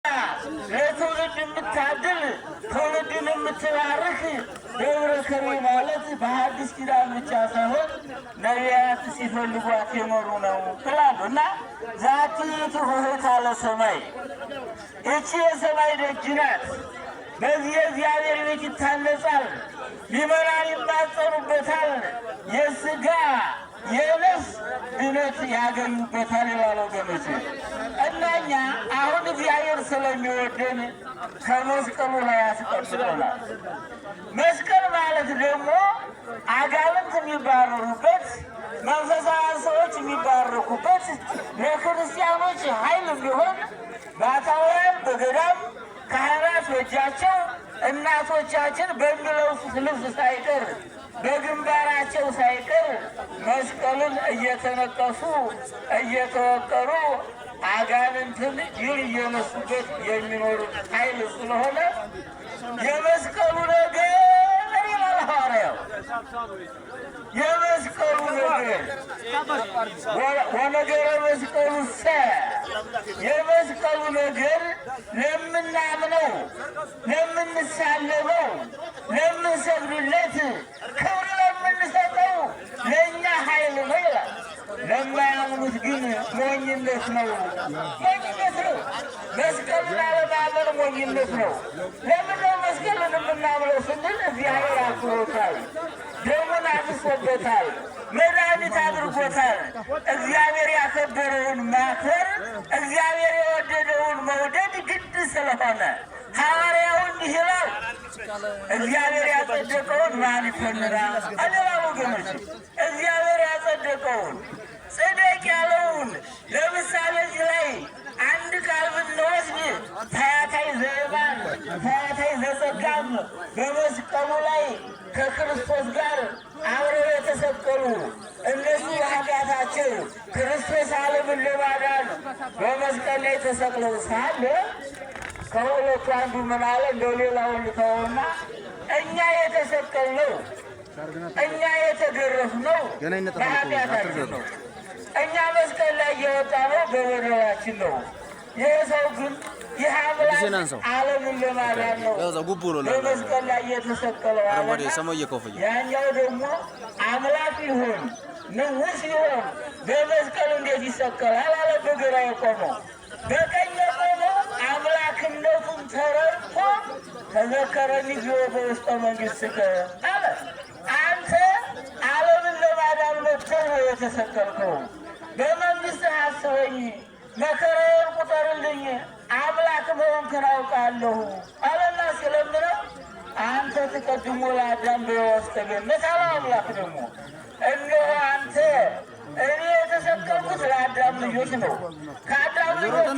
ለትውልድ የምታድል ትውልድን የምትባርክ ደብረ ከርቤ ማለት በሐዲስ ኪዳን ብቻ ሳይሆን ነቢያት ሲፈልጓት የኖሩ ነው ይላሉ እና ዛቲ ትሆታ ለሰማይ እቺ የሰማይ ደጅ ናት። በዚህ የእግዚአብሔር ቤት ይታነጻል፣ ሊመናን ይማጸኑበታል፣ የሥጋ የነፍስ ድነት ያገኙበታል ይላል ወገኖች። እና እኛ አሁን እግዚአብሔር ስለሚወደን ከመስቀሉ ላይ ያስቀምጠናል። መስቀል ማለት ደግሞ አጋንንት የሚባረሩበት፣ መንፈሳውያን ሰዎች የሚባረኩበት፣ ለክርስቲያኖች ኃይል ቢሆን ባታውያን በገዳም ካህናት በእጃቸው እናቶቻችን በሚለብሱት ልብስ ሳይቀር በግንባራቸው ሳይቀር መስቀልን እየተነቀሱ እየተወቀሩ አጋንንትን ድል እየነሱበት የሚኖሩት ኃይል ስለሆነ የመስቀሉ ነገር ይላል ሐዋርያው። የመስቀሉ ነገር ወነገረ መስቀሉ የመስቀሉ ነገር ለምናምነው፣ ለምንሳለመው፣ ለምንሰግድለት፣ ክብር ለምንሰጠው ለእኛ ኃይል ነው ይላል። ለማያምኑት ግን ሞኝነት ነው። ሞኝነት ነው። መስቀሉን አለማመን ሞኝነት ነው። ለምነው መስቀሉን የምናምነው ስንል እግዚአብሔር አክብሮታል፣ ደሙን አፍስሶበታል፣ መድኃኒት አድርጎታል። እግዚአብሔር ያከበረውን ማክበር፣ እግዚአብሔር የወደደውን መውደድ ግድ ስለሆነ ሐዋርያው እንዲህ ይላል፣ እግዚአብሔር ያጸደቀውን ማን ይኮንናል? አደራ ወገኖች፣ እግዚአብሔር ያጸደቀውን ጽደቅ ያለውን ለምሳሌ እዚህ ላይ አንድ ቃል ብንወስድ ፈያታዊ ዘየማን ፈያታዊ ዘጸጋም በመስቀሉ ላይ ከክርስቶስ ጋር አብረው የተሰቀሉ እነሱ በኃጢአታቸው ክርስቶስ ዓለምን ለማዳን በመስቀል ላይ ተሰቅለው ሳለ ከሁለቱ አንዱ ምን አለ? እንደው ሌላውን ልተውና እኛ የተሰቀልነው እኛ የተገረፍነው በኃጢአታችን ነው። እኛ መስቀል ላይ የወጣነው በበደላችን ነው። ይህ ሰው ግን ይህ አምላክ ዓለምን ለማዳን ነው በመስቀል ላይ የተሰቀለው አለ። ያኛው ደግሞ አምላክ ይሁን ንጉሥ ይሁን በመስቀል እንዴት ይሰቀላል አለ። በግራ የቆመው በቀኝ የቆመው አምላክነቱን ተረድቶ ተዘከረኒ እግዚኦ በውስተ መንግሥትከ አለ። አንተ ዓለምን ለማዳን መጥተህ ነው የተሰቀልከው። በመንግሥትህ አስበኝ፣ መከራዬን ቁጠርልኝ፣ አምላክ መሆንክን አውቃለሁ አለና ሲለምነው አንተ ትቀድሞ ለአዳም በውስተ ገነት አለ። አምላክ ደግሞ እነሆ አንተ እኔ የተሰቀልኩት ለአዳም ልጆች ነው። ከአዳም ልጆች